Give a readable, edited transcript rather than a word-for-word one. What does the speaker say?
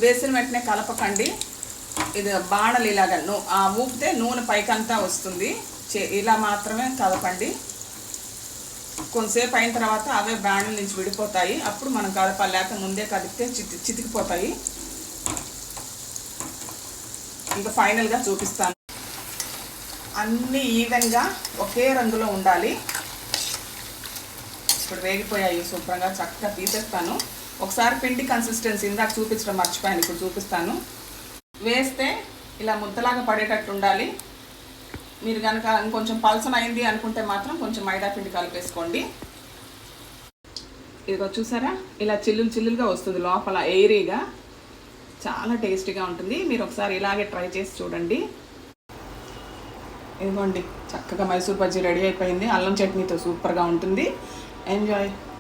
వేసిన వెంటనే కలపకండి. ఇది బాణలు ఇలాగ ఊపితే నూనె పైకంతా వస్తుంది. ఇలా మాత్రమే కలపండి. కొంతసేపు అయిన తర్వాత అవే బాణల నుంచి విడిపోతాయి. అప్పుడు మనం కలపాలి, లేకపోతే ముందే కదిపితే చితికిపోతాయి. ఇంకా ఫైనల్గా చూపిస్తాను. అన్నీ ఈవెన్గా ఒకే రంగులో ఉండాలి. ఇప్పుడు వేగిపోయాయి శుభ్రంగా, చక్కగా తీసేస్తాను. ఒకసారి పిండి కన్సిస్టెన్సీ ఇందాక చూపించడం మర్చిపోయాను, ఇప్పుడు చూపిస్తాను. వేస్తే ఇలా ముద్దలాగా పడేటట్టు ఉండాలి. మీరు కనుక ఇంకొంచెం పల్సన అయింది అనుకుంటే మాత్రం కొంచెం మైదా పిండి కలిపేసుకోండి. ఇదిగో చూసారా, ఇలా చిల్లులుగా వస్తుంది, లోపల ఎయిరీగా, చాలా టేస్టీగా ఉంటుంది. మీరు ఒకసారి ఇలాగే ట్రై చేసి చూడండి. ఇదిగోండి, చక్కగా మైసూర్ బజ్జీ రెడీ అయిపోయింది. అల్లం చట్నీతో సూపర్గా ఉంటుంది. ఎంజాయ్.